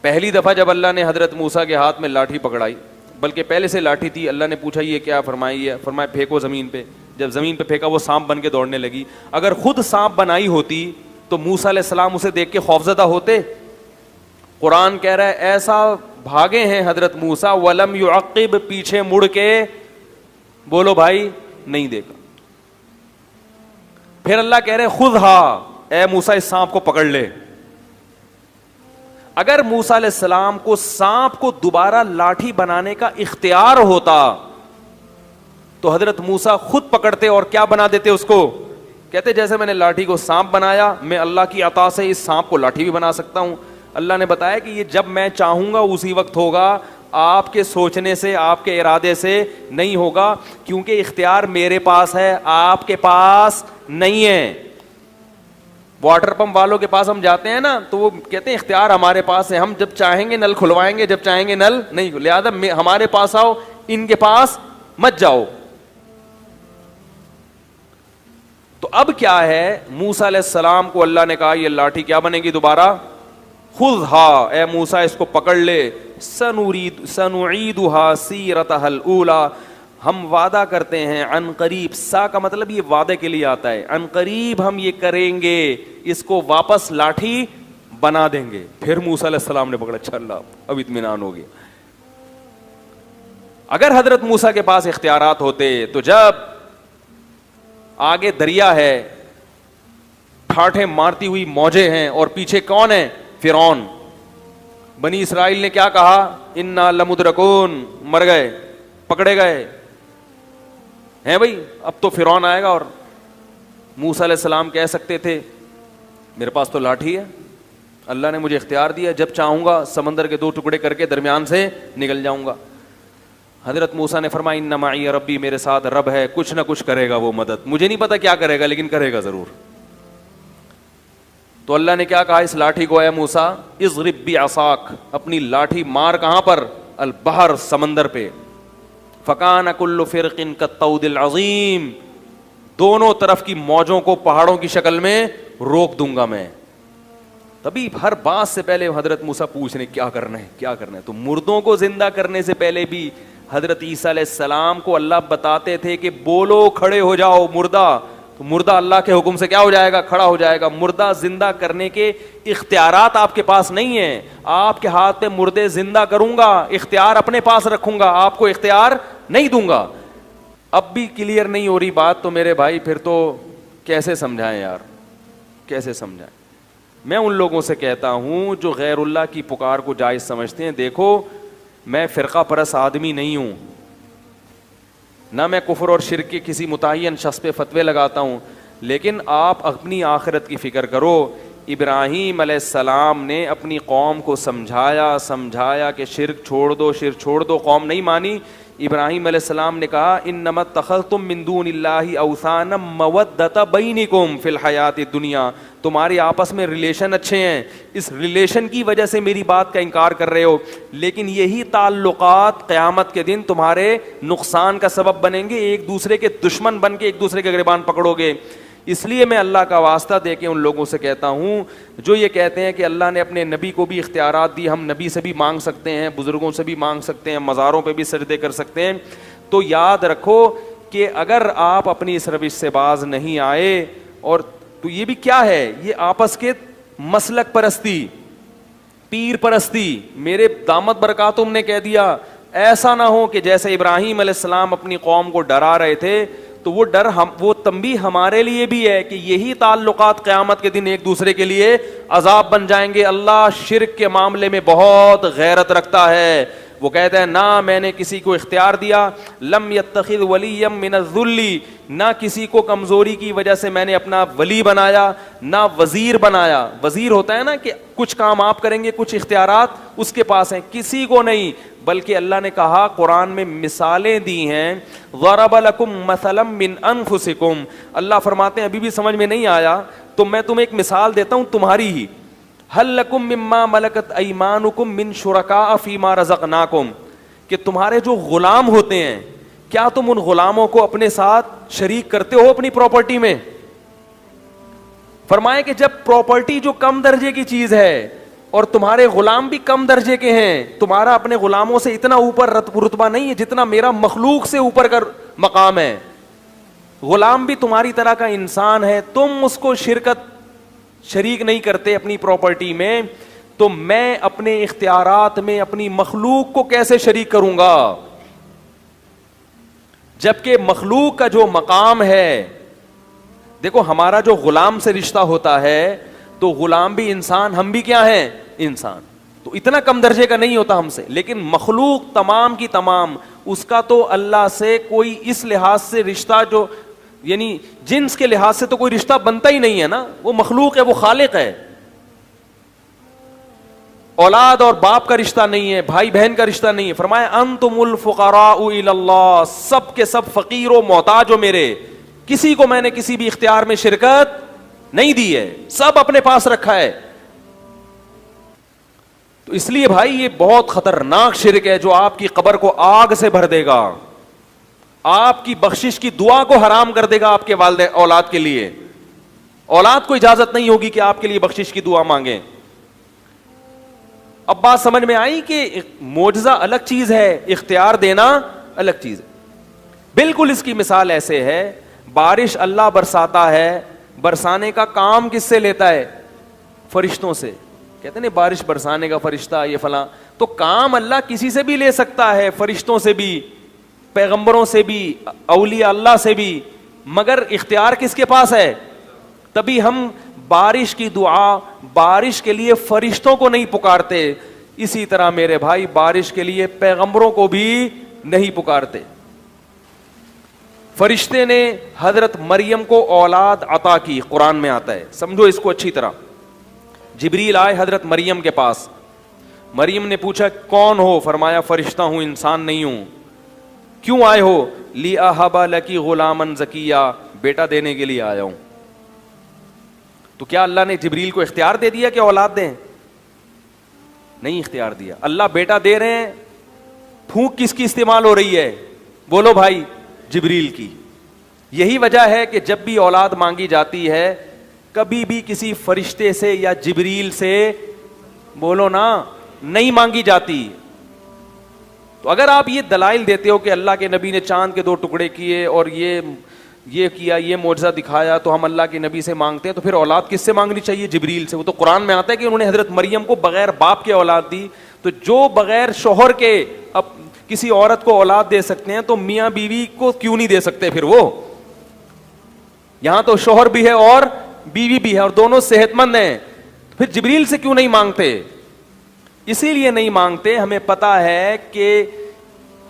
[SPEAKER 2] پہلی دفعہ جب اللہ نے حضرت موسیٰ کے ہاتھ میں لاٹھی پکڑائی, بلکہ پہلے سے لاٹھی تھی, اللہ نے پوچھا یہ کیا؟ فرمائی ہے, فرمایا پھینکو زمین پہ. جب زمین پہ پھینکا وہ سانپ بن کے دوڑنے لگی. اگر خود سانپ بنائی ہوتی تو موسیٰ علیہ السلام اسے دیکھ کے خوفزدہ ہوتے. قرآن کہہ رہا ہے ایسا بھاگے ہیں حضرت موسیٰ, ولم یعقب, پیچھے مڑ کے, بولو بھائی, نہیں دیکھا. پھر اللہ کہہ رہے خذھا, اے موسیٰ اس سانپ کو پکڑ لے. اگر موسیٰ علیہ السلام کو سانپ کو دوبارہ لاٹھی بنانے کا اختیار ہوتا تو حضرت موسیٰ خود پکڑتے اور کیا بنا دیتے اس کو؟ کہتے جیسے میں نے لاٹھی کو سانپ بنایا, میں اللہ کی عطا سے اس سانپ کو لاٹھی بھی بنا سکتا ہوں. اللہ نے بتایا کہ یہ جب میں چاہوں گا اسی وقت ہوگا, آپ کے سوچنے سے, آپ کے ارادے سے نہیں ہوگا, کیونکہ اختیار میرے پاس ہے, آپ کے پاس نہیں ہے. واٹر پمپ والوں کے پاس ہم جاتے ہیں نا تو وہ کہتے ہیں اختیار ہمارے پاس ہے, ہم جب چاہیں گے نل کھلوائیں گے, جب چاہیں گے نل نہیں, لہذا ہمارے پاس آؤ, ان کے پاس مت جاؤ. تو اب کیا ہے, موسیٰ علیہ السلام کو اللہ نے کہا یہ لاٹھی کیا بنے گی دوبارہ, خذھا, اے موسیٰ اس کو پکڑ لے, سنعیدھا سیرتھا الاولی, ہم وعدہ کرتے ہیں عن قریب, سا کا مطلب یہ وعدے کے لیے آتا ہے, عن قریب ہم یہ کریں گے, اس کو واپس لاٹھی بنا دیں گے. پھر موسیٰ علیہ السلام نے پکڑا, اچھا اللہ اب اطمینان ہو گیا. اگر حضرت موسیٰ کے پاس اختیارات ہوتے تو جب آگے دریا ہے, ٹھاٹھیں مارتی ہوئی موجیں ہیں, اور پیچھے کون ہے, فرعون, بنی اسرائیل نے کیا کہا, انا لمدرکون, مر گئے, پکڑے گئے ہیں بھائی, اب تو فرعون آئے گا. اور موسیٰ علیہ السلام کہہ سکتے تھے میرے پاس تو لاٹھی ہے, اللہ نے مجھے اختیار دیا, جب چاہوں گا سمندر کے 2 ٹکڑے کر کے درمیان سے نکل جاؤں گا. حضرت موسیٰ نے فرمایا ان معی ربی, میرے ساتھ رب ہے, کچھ نہ کچھ کرے گا وہ مدد, مجھے نہیں پتا کیا کرے گا لیکن کرے گا ضرور. تو اللہ نے کیا کہا اس لاٹھی کو, اے موسیٰ اضرب بعصاک, اپنی لاٹھی مار کہاں پر, البحر, سمندر پہ, فکان کل فرق کالطود العظیم, دونوں طرف کی موجوں کو پہاڑوں کی شکل میں روک دوں گا میں. تبھی ہر بات سے پہلے حضرت موسیٰ پوچھ رہے کیا کرنا ہے, کیا کرنا ہے. تو مردوں کو زندہ کرنے سے پہلے بھی حضرت عیسیٰ علیہ السلام کو اللہ بتاتے تھے کہ بولو کھڑے ہو جاؤ مردہ, تو مردہ اللہ کے حکم سے کیا ہو جائے گا, کھڑا ہو جائے گا. مردہ زندہ کرنے کے اختیارات آپ کے پاس نہیں ہیں, آپ کے ہاتھ پہ مردے زندہ کروں گا, اختیار اپنے پاس رکھوں گا, آپ کو اختیار نہیں دوں گا. اب بھی کلیئر نہیں ہو رہی بات تو میرے بھائی پھر تو کیسے سمجھائیں یار, کیسے سمجھائیں. میں ان لوگوں سے کہتا ہوں جو غیر اللہ کی پکار کو جائز سمجھتے ہیں, دیکھو میں فرقہ پرست آدمی نہیں ہوں, نہ میں کفر اور شرک کے کسی متعین شخص پہ فتوے لگاتا ہوں, لیکن آپ اپنی آخرت کی فکر کرو. ابراہیم علیہ السلام نے اپنی قوم کو سمجھایا کہ شرک چھوڑ دو, شرک چھوڑ دو, قوم نہیں مانی. ابراہیم علیہ السلام نے کہا انما اتخذتم من دون اللہ اوثانا مودۃ بینکم فی الحیات الدنیا, تمہارے آپس میں ریلیشن اچھے ہیں, اس ریلیشن کی وجہ سے میری بات کا انکار کر رہے ہو, لیکن یہی تعلقات قیامت کے دن تمہارے نقصان کا سبب بنیں گے, ایک دوسرے کے دشمن بن کے ایک دوسرے کے گریبان پکڑو گے. اس لیے میں اللہ کا واسطہ دے کے ان لوگوں سے کہتا ہوں جو یہ کہتے ہیں کہ اللہ نے اپنے نبی کو بھی اختیارات دی, ہم نبی سے بھی مانگ سکتے ہیں, بزرگوں سے بھی مانگ سکتے ہیں, مزاروں پہ بھی سجدے کر سکتے ہیں, تو یاد رکھو کہ اگر آپ اپنی اس روش سے باز نہیں آئے, اور تو یہ بھی کیا ہے, یہ آپس کے مسلک پرستی, پیر پرستی. میرے دامت برکاتہم نے کہہ دیا ایسا نہ ہو کہ جیسے ابراہیم علیہ السلام اپنی قوم کو ڈرا رہے تھے, تو وہ ڈر وہ تنبیہ ہمارے لیے بھی ہے کہ یہی تعلقات قیامت کے دن ایک دوسرے کے لیے عذاب بن جائیں گے. اللہ شرک کے معاملے میں بہت غیرت رکھتا ہے, وہ کہتا ہے نہ میں نے کسی کو اختیار دیا, لم یتخذ ولیا من الذل, نہ کسی کو کمزوری کی وجہ سے میں نے اپنا ولی بنایا, نہ وزیر بنایا. وزیر ہوتا ہے نا کہ کچھ کام آپ کریں گے, کچھ اختیارات اس کے پاس ہیں, کسی کو نہیں. بلکہ اللہ نے کہا قرآن میں مثالیں دی ہیں, ضرب لکم مثلا من انفسکم, اللہ فرماتے ہیں ابھی بھی سمجھ میں نہیں آیا تو میں تمہیں ایک مثال دیتا ہوں تمہاری ہی. هل لکم مما ملکت ایمانکم من شرکاء فیما رزقناکم, کہ تمہارے جو غلام ہوتے ہیں کیا تم ان غلاموں کو اپنے ساتھ شریک کرتے ہو اپنی پراپرٹی میں. فرمائے کہ جب پراپرٹی جو کم درجے کی چیز ہے اور تمہارے غلام بھی کم درجے کے ہیں, تمہارا اپنے غلاموں سے اتنا اوپر رتبہ نہیں ہے جتنا میرا مخلوق سے اوپر کا مقام ہے. غلام بھی تمہاری طرح کا انسان ہے, تم اس کو شریک نہیں کرتے اپنی پراپرٹی میں, تو میں اپنے اختیارات میں اپنی مخلوق کو کیسے شریک کروں گا, جبکہ مخلوق کا جو مقام ہے. دیکھو ہمارا جو غلام سے رشتہ ہوتا ہے تو غلام بھی انسان, ہم بھی کیا ہیں, انسان, تو اتنا کم درجے کا نہیں ہوتا ہم سے. لیکن مخلوق تمام کی تمام, اس کا تو اللہ سے کوئی اس لحاظ سے رشتہ, جو یعنی جنس کے لحاظ سے تو کوئی رشتہ بنتا ہی نہیں ہے نا, وہ مخلوق ہے, وہ خالق ہے. اولاد اور باپ کا رشتہ نہیں ہے, بھائی بہن کا رشتہ نہیں ہے. فرمایا انتم الفقراء الی اللہ, سب کے سب فقیر و محتاج ہو میرے, کسی کو میں نے کسی بھی اختیار میں شرکت نہیں دی ہے, سب اپنے پاس رکھا ہے. تو اس لیے بھائی یہ بہت خطرناک شرک ہے جو آپ کی قبر کو آگ سے بھر دے گا, آپ کی بخشش کی دعا کو حرام کر دے گا آپ کے والد اولاد کے لیے. اولاد کو اجازت نہیں ہوگی کہ آپ کے لیے بخشش کی دعا مانگیں. اب بات سمجھ میں آئی کہ معجزہ الگ چیز ہے, اختیار دینا الگ چیز ہے. بالکل اس کی مثال ایسے ہے, بارش اللہ برساتا ہے, برسانے کا کام کس سے لیتا ہے؟ فرشتوں سے. کہتے ہیں بارش برسانے کا فرشتہ یہ فلاں, تو کام اللہ کسی سے بھی لے سکتا ہے, فرشتوں سے بھی, پیغمبروں سے بھی, اولیاء اللہ سے بھی, مگر اختیار کس کے پاس ہے؟ تبھی ہم بارش کی دعا بارش کے لیے فرشتوں کو نہیں پکارتے, اسی طرح میرے بھائی بارش کے لیے پیغمبروں کو بھی نہیں پکارتے. فرشتے نے حضرت مریم کو اولاد عطا کی, قرآن میں آتا ہے, سمجھو اس کو اچھی طرح. جبریل آئے حضرت مریم کے پاس, مریم نے پوچھا کون ہو؟ فرمایا فرشتہ ہوں, انسان نہیں ہوں. کیوں آئے ہو؟ لِأَهَبَ لَكِ غُلَامًا زَكِيًّا, بیٹا دینے کے لیے آیا ہوں. تو کیا اللہ نے جبریل کو اختیار دے دیا کہ اولاد دیں؟ نہیں اختیار دیا. اللہ بیٹا دے رہے ہیں, پھونک کس کی استعمال ہو رہی ہے؟ بولو بھائی, جبریل کی. یہی وجہ ہے کہ جب بھی اولاد مانگی جاتی ہے کبھی بھی کسی فرشتے سے یا جبریل سے, بولو نا, نہیں مانگی جاتی. تو اگر آپ یہ دلائل دیتے ہو کہ اللہ کے نبی نے چاند کے 2 ٹکڑے کیے اور یہ کیا, یہ معجزہ دکھایا, تو ہم اللہ کے نبی سے مانگتے ہیں, تو پھر اولاد کس سے مانگنی چاہیے؟ جبریل سے. وہ تو قرآن میں آتا ہے کہ انہوں نے حضرت مریم کو بغیر باپ کے اولاد دی. تو جو بغیر شوہر کے اب کسی عورت کو اولاد دے سکتے ہیں تو میاں بیوی کو کیوں نہیں دے سکتے پھر وہ؟ یہاں تو شوہر بھی ہے اور بیوی بھی ہے اور دونوں صحت مند ہیں, پھر جبریل سے کیوں نہیں مانگتے؟ اسی لیے نہیں مانگتے, ہمیں پتا ہے کہ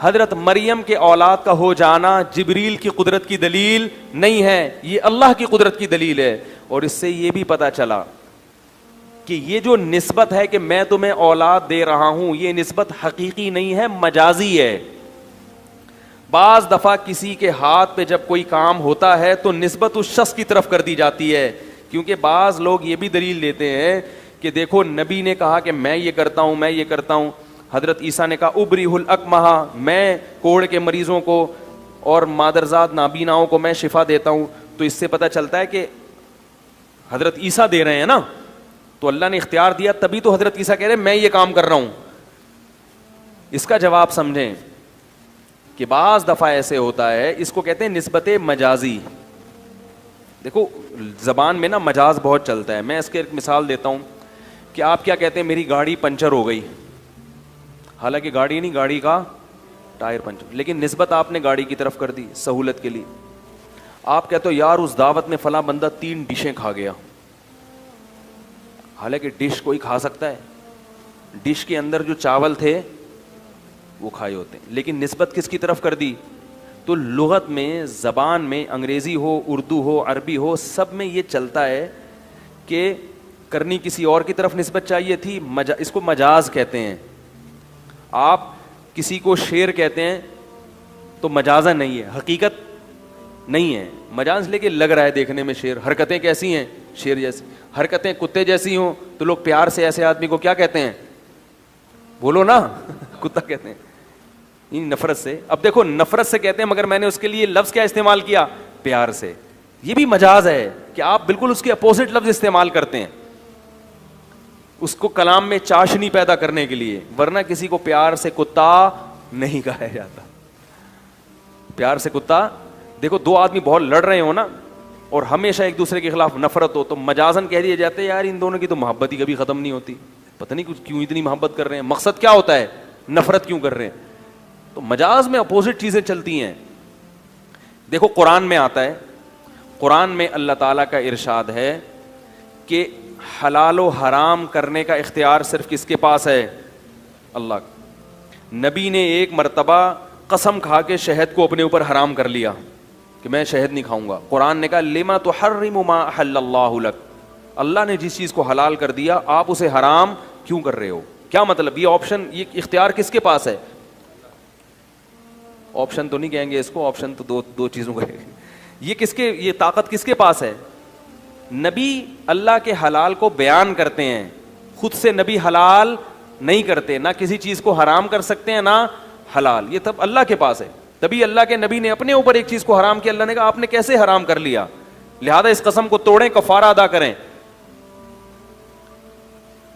[SPEAKER 2] حضرت مریم کے اولاد کا ہو جانا جبریل کی قدرت کی دلیل نہیں ہے, یہ اللہ کی قدرت کی دلیل ہے. اور اس سے یہ بھی پتا چلا کہ یہ جو نسبت ہے کہ میں تمہیں اولاد دے رہا ہوں, یہ نسبت حقیقی نہیں ہے, مجازی ہے. بعض دفعہ کسی کے ہاتھ پہ جب کوئی کام ہوتا ہے تو نسبت اس شخص کی طرف کر دی جاتی ہے, کیونکہ بعض لوگ یہ بھی دلیل دیتے ہیں کہ دیکھو نبی نے کہا کہ میں یہ کرتا ہوں, میں یہ کرتا ہوں. حضرت عیسیٰ نے کہا ابریح الاکمہ, میں کوڑ کے مریضوں کو اور مادرزاد نابیناؤں کو میں شفا دیتا ہوں. تو اس سے پتہ چلتا ہے کہ حضرت عیسیٰ دے رہے ہیں نا, تو اللہ نے اختیار دیا, تبھی تو حضرت عیسیٰ کہہ رہے ہیں میں یہ کام کر رہا ہوں. اس کا جواب سمجھیں کہ بعض دفعہ ایسے ہوتا ہے, اس کو کہتے ہیں نسبت مجازی. دیکھو زبان میں نا مجاز بہت چلتا ہے. میں اس کے ایک مثال دیتا ہوں کہ آپ کیا کہتے ہیں میری گاڑی پنچر ہو گئی, حالانکہ گاڑی نہیں, گاڑی کا ٹائر پنچر, لیکن نسبت آپ نے گاڑی کی طرف کر دی سہولت کے لیے. آپ کہتے ہو یار اس دعوت میں فلاں بندہ 3 ڈشیں کھا گیا, حالانکہ ڈش کوئی کھا سکتا ہے, ڈش کے اندر جو چاول تھے وہ کھائے ہوتے ہیں, لیکن نسبت کس کی طرف کر دی؟ تو لغت میں, زبان میں, انگریزی ہو, اردو ہو, عربی ہو, سب میں یہ چلتا ہے کہ کرنی کسی اور کی طرف نسبت چاہیے تھی, اس کو مجاز کہتے ہیں. آپ کسی کو شیر کہتے ہیں تو مجازن نہیں ہے, حقیقت نہیں ہے, مجاز لے کے لگ رہا ہے دیکھنے میں شیر. حرکتیں کیسی ہیں؟ شیر جیسی. حرکتیں کتے جیسی ہوں تو لوگ پیار سے ایسے آدمی کو کیا کہتے ہیں؟ بولو نا, کتا کہتے ہیں. نفرت سے. اب دیکھو نفرت سے کہتے ہیں مگر میں نے اس کے لیے لفظ کیا استعمال کیا؟ پیار سے. یہ بھی مجاز ہے کہ آپ بالکل اس کے اپوزٹ لفظ استعمال کرتے ہیں اس کو کلام میں چاشنی پیدا کرنے کے لیے, ورنہ کسی کو پیار سے کتا نہیں کہا جاتا. پیار سے کتا. دیکھو 2 آدمی بہت لڑ رہے ہو نا اور ہمیشہ ایک دوسرے کے خلاف نفرت ہو تو مجازن کہہ دیے جاتے ہیں یار ان دونوں کی تو محبت ہی کبھی ختم نہیں ہوتی, پتہ نہیں کیوں اتنی محبت کر رہے ہیں, مقصد کیا ہوتا ہے, نفرت کیوں کر رہے ہیں. تو مجاز میں اپوزٹ چیزیں چلتی ہیں. دیکھو قرآن میں آتا ہے, قرآن میں اللہ تعالیٰ کا ارشاد ہے کہ حلال و حرام کرنے کا اختیار صرف کس کے پاس ہے؟ اللہ. نبی نے ایک مرتبہ قسم کھا کے شہد کو اپنے اوپر حرام کر لیا کہ میں شہد نہیں کھاؤں گا. قرآن نے کہا لما تحرم ما احل اللہ لک, اللہ نے جس چیز کو حلال کر دیا آپ اسے حرام کیوں کر رہے ہو؟ کیا مطلب؟ یہ آپشن، یہ اختیار کس کے پاس ہے؟ آپشن تو نہیں کہیں گے اس کو، آپشن تو دو چیزوں کا ہے. یہ کس کے، یہ طاقت کس کے پاس ہے؟ نبی اللہ کے حلال کو بیان کرتے ہیں، خود سے نبی حلال نہیں کرتے، نہ کسی چیز کو حرام کر سکتے ہیں نہ حلال، یہ تب اللہ کے پاس ہے. تبھی اللہ کے نبی نے اپنے اوپر ایک چیز کو حرام کیا، اللہ نے کہا آپ نے کیسے حرام کر لیا، لہذا اس قسم کو توڑیں، کفارہ ادا کریں.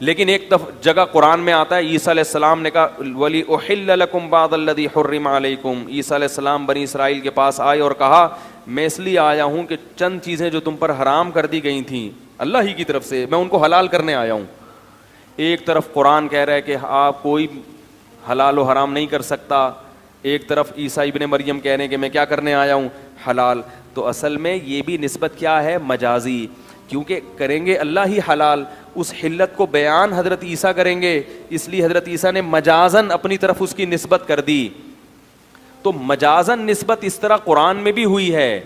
[SPEAKER 2] لیکن ایک جگہ قرآن میں آتا ہے عیسیٰ علیہ السلام نے کہا وَلِأُحِلَّ لَكُمْ بَعْضَ الَّذِي حُرِّمَ عَلَيْكُمْ. عیسیٰ علیہ السلام بنی اسرائیل کے پاس آئے اور کہا میں اس لیے آیا ہوں کہ چند چیزیں جو تم پر حرام کر دی گئی تھیں اللہ ہی کی طرف سے، میں ان کو حلال کرنے آیا ہوں. ایک طرف قرآن کہہ رہا ہے کہ آپ کوئی حلال و حرام نہیں کر سکتا، ایک طرف عیسیٰ ابن مریم کہہ رہے ہیں کہ میں کیا کرنے آیا ہوں، حلال. تو اصل میں یہ بھی نسبت کیا ہے؟ مجازی، کیونکہ کریں گے اللہ ہی حلال، اس حلت کو بیان حضرت عیسیٰ کریں گے، اس لیے حضرت عیسیٰ نے مجازن اپنی طرف اس کی نسبت کر دی. تو مجازن نسبت اس طرح قرآن میں بھی ہوئی ہے،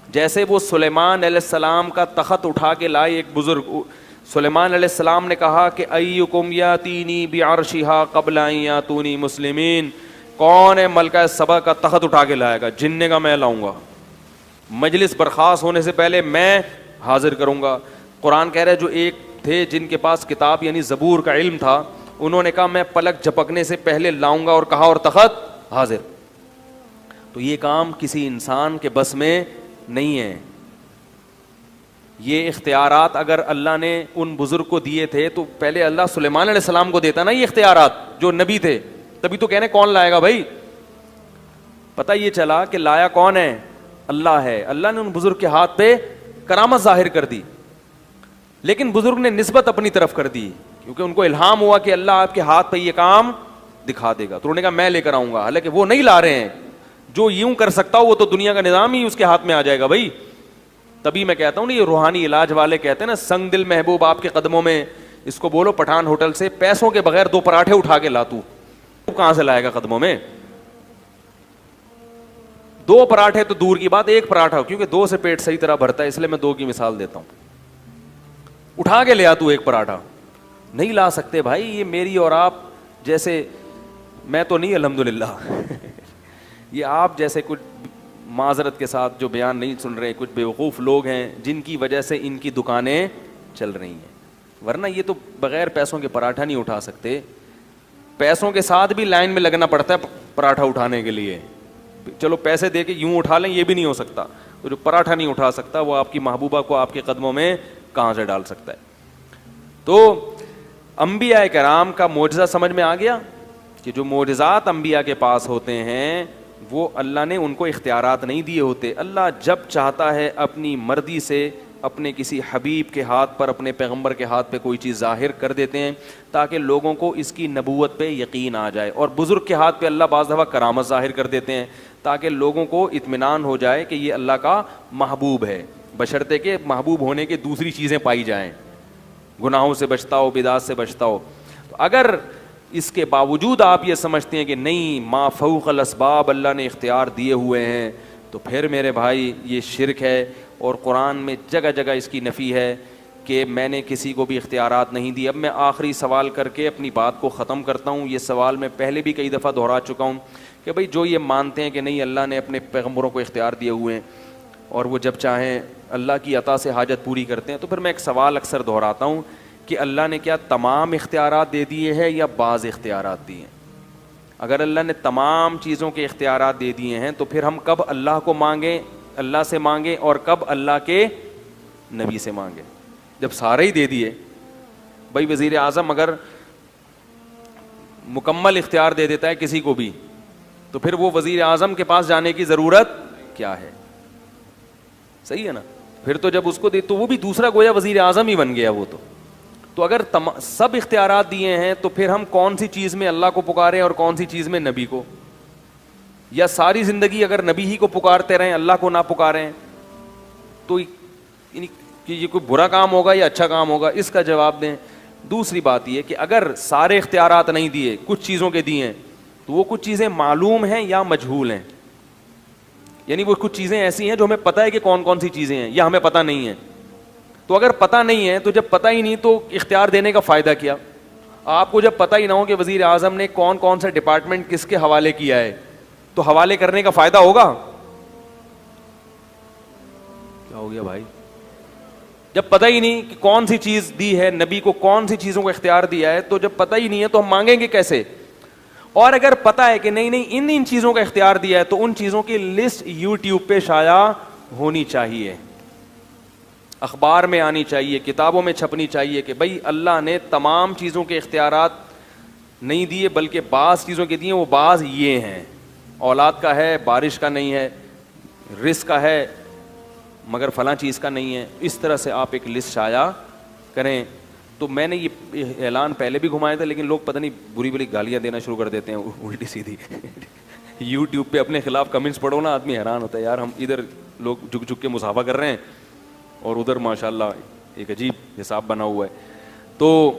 [SPEAKER 2] جیسے وہ سلیمان علیہ السلام کا تخت اٹھا کے لائے ایک بزرگ. سلیمان علیہ السلام نے کہا کہ ایکم یاتینی بعرشہا قبل ان یاتونی مسلمین، کون ہے ملکہ سبا کا تخت اٹھا کے لائے گا؟ جن نے کہا میں لاؤں گا، مجلس برخاست ہونے سے پہلے میں حاضر کروں گا. قرآن کہہ رہا ہے جو ایک تھے جن کے پاس کتاب یعنی زبور کا علم تھا، انہوں نے کہا میں پلک جھپکنے سے پہلے لاؤں گا، اور کہا اور تخت حاضر. تو یہ کام کسی انسان کے بس میں نہیں ہے. یہ اختیارات اگر اللہ نے ان بزرگ کو دیے تھے تو پہلے اللہ سلیمان علیہ السلام کو دیتا نا یہ اختیارات جو نبی تھے، تبھی تو کہنے کون لائے گا بھائی. پتہ یہ چلا کہ لایا کون ہے؟ اللہ ہے. اللہ نے ان بزرگ کے ہاتھ پہ کرامت ظاہر کر دی، لیکن بزرگ نے نسبت اپنی طرف کر دی کیونکہ ان کو الہام ہوا کہ اللہ آپ کے ہاتھ پہ یہ کام دکھا دے گا. تو انہوں نے کہا میں لے کر آؤں گا، حالانکہ وہ نہیں لا رہے ہیں. جو یوں کر سکتا ہو وہ تو دنیا کا نظام ہی اس کے ہاتھ میں آ جائے گا بھائی. تبھی میں کہتا ہوں نا، یہ روحانی علاج والے کہتے ہیں نا سنگ دل محبوب آپ کے قدموں میں، اس کو بولو پٹھان ہوٹل سے پیسوں کے بغیر 2 پراٹھے اٹھا کے لا، تو کہاں سے لائے گا قدموں میں؟ 2 پراٹھے تو دور کی بات، 1 پراٹھا، کیونکہ 2 سے پیٹ صحیح طرح بھرتا ہے، اس لیے میں 2 کی مثال دیتا ہوں. اٹھا کے لے آ تو 1 پراٹھا نہیں لا سکتے بھائی. یہ میری اور آپ جیسے، میں تو نہیں الحمدللہ یہ آپ جیسے کچھ معذرت کے ساتھ جو بیان نہیں سن رہے، کچھ بیوقوف لوگ ہیں جن کی وجہ سے ان کی دکانیں چل رہی ہیں، ورنہ یہ تو بغیر پیسوں کے پراٹھا نہیں اٹھا سکتے. پیسوں کے ساتھ بھی لائن میں لگنا پڑتا ہے پراٹھا اٹھانے کے لیے. چلو پیسے دے کے یوں اٹھا لیں یہ بھی نہیں ہو سکتا، تو جو پراٹھا نہیں اٹھا سکتا وہ آپ کی محبوبہ کو آپ کے قدموں میں کہاں سے ڈال سکتا ہے. تو انبیاء کرام کا معجزہ سمجھ میں آ گیا کہ جو معجزات انبیاء کے پاس ہوتے ہیں وہ اللہ نے ان کو اختیارات نہیں دیے ہوتے. اللہ جب چاہتا ہے اپنی مرضی سے اپنے کسی حبیب کے ہاتھ پر، اپنے پیغمبر کے ہاتھ پہ کوئی چیز ظاہر کر دیتے ہیں تاکہ لوگوں کو اس کی نبوت پہ یقین آ جائے. اور بزرگ کے ہاتھ پہ اللہ بعض دفعہ کرامت ظاہر کر دیتے ہیں تاکہ لوگوں کو اطمینان ہو جائے کہ یہ اللہ کا محبوب ہے، بشرطے کہ محبوب ہونے کے دوسری چیزیں پائی جائیں، گناہوں سے بچتا ہو، بدعات سے بچتا ہو. تو اگر اس کے باوجود آپ یہ سمجھتے ہیں کہ نہیں ما فوق الاسباب اللہ نے اختیار دیے ہوئے ہیں، تو پھر میرے بھائی یہ شرک ہے. اور قرآن میں جگہ جگہ اس کی نفی ہے کہ میں نے کسی کو بھی اختیارات نہیں دی. اب میں آخری سوال کر کے اپنی بات کو ختم کرتا ہوں. یہ سوال میں پہلے بھی کئی دفعہ دہرا چکا ہوں کہ بھئی جو یہ مانتے ہیں کہ نہیں اللہ نے اپنے پیغمبروں کو اختیار دیے ہوئے ہیں اور وہ جب چاہیں اللہ کی عطا سے حاجت پوری کرتے ہیں، تو پھر میں ایک سوال اکثر دہراتا ہوں کہ اللہ نے کیا تمام اختیارات دے دیے ہیں یا بعض اختیارات دیے ہیں؟ اگر اللہ نے تمام چیزوں کے اختیارات دے دیے ہیں تو پھر ہم کب اللہ کو مانگیں، اللہ سے مانگیں، اور کب اللہ کے نبی سے مانگیں؟ جب سارے ہی دے دیے. بھائی وزیر اعظم اگر مکمل اختیار دے دیتا ہے کسی کو بھی تو پھر وہ وزیر اعظم کے پاس جانے کی ضرورت کیا ہے؟ صحیح ہے نا. پھر تو جب اس کو دے تو وہ بھی دوسرا گویا وزیر اعظم ہی بن گیا وہ تو اگر سب اختیارات دیے ہیں تو پھر ہم کون سی چیز میں اللہ کو پکاریں اور کون سی چیز میں نبی کو؟ یا ساری زندگی اگر نبی ہی کو پکارتے رہیں اللہ کو نہ پکاریں تو کہ یہ کوئی برا کام ہوگا یا اچھا کام ہوگا؟ اس کا جواب دیں. دوسری بات یہ کہ اگر سارے اختیارات نہیں دیے، کچھ چیزوں کے دیے ہیں، تو وہ کچھ چیزیں معلوم ہیں یا مجہول ہیں؟ یعنی وہ کچھ چیزیں ایسی ہیں جو ہمیں پتہ ہے کہ کون کون سی چیزیں ہیں، یا ہمیں پتہ نہیں ہے. تو اگر پتہ نہیں ہے تو جب پتہ ہی نہیں تو اختیار دینے کا فائدہ کیا؟ آپ کو جب پتہ ہی نہ ہو کہ وزیر اعظم نے کون کون سا ڈپارٹمنٹ کس کے حوالے کیا ہے تو حوالے کرنے کا فائدہ ہوگا؟ کیا ہو گیا بھائی؟ جب پتہ ہی نہیں کہ کون سی چیز دی ہے نبی کو, کون سی چیزوں کو اختیار دیا ہے, تو جب پتہ ہی نہیں ہے تو ہم مانگیں گے کیسے؟ اور اگر پتہ ہے کہ نہیں ان چیزوں کا اختیار دیا ہے تو ان چیزوں کی لسٹ یوٹیوب پہ شائع ہونی چاہیے, اخبار میں آنی چاہیے, کتابوں میں چھپنی چاہیے کہ بھائی اللہ نے تمام چیزوں کے اختیارات نہیں دیے بلکہ بعض چیزوں کے دیے, وہ بعض یہ ہیں, اولاد کا ہے بارش کا نہیں ہے, رزق کا ہے مگر فلاں چیز کا نہیں ہے. اس طرح سے آپ ایک لسٹ شائع کریں. تو میں نے یہ اعلان پہلے بھی گھمایا تھا لیکن لوگ پتہ نہیں بری بری گالیاں دینا شروع کر دیتے ہیں الٹی سیدھی. یوٹیوب پہ اپنے خلاف کمنٹس پڑھو نا, آدمی حیران ہوتا ہے, یار ہم ادھر لوگ جھک جھک کے مصافحہ کر رہے ہیں اور ادھر ماشاءاللہ ایک عجیب حساب بنا ہوا ہے. تو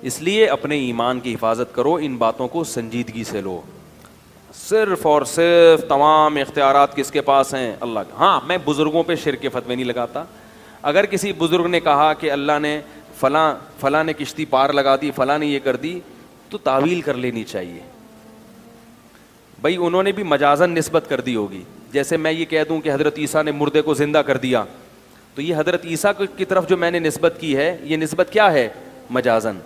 [SPEAKER 2] اس لیے اپنے ایمان کی حفاظت کرو, ان باتوں کو سنجیدگی سے لو. صرف اور صرف تمام اختیارات کس کے پاس ہیں؟ اللہ کے. ہاں میں بزرگوں پہ شرک کے فتوے نہیں لگاتا. اگر کسی بزرگ نے کہا کہ اللہ نے فلاں نے کشتی پار لگا دی, فلاں نے یہ کر دی, تو تعویل کر لینی چاہیے. بھائی انہوں نے بھی مجازن نسبت کر دی ہوگی. جیسے میں یہ کہہ دوں کہ حضرت عیسیٰ نے مردے کو زندہ کر دیا, تو یہ حضرت عیسیٰ کی طرف جو میں نے نسبت کی ہے یہ نسبت کیا ہے؟ مجازن.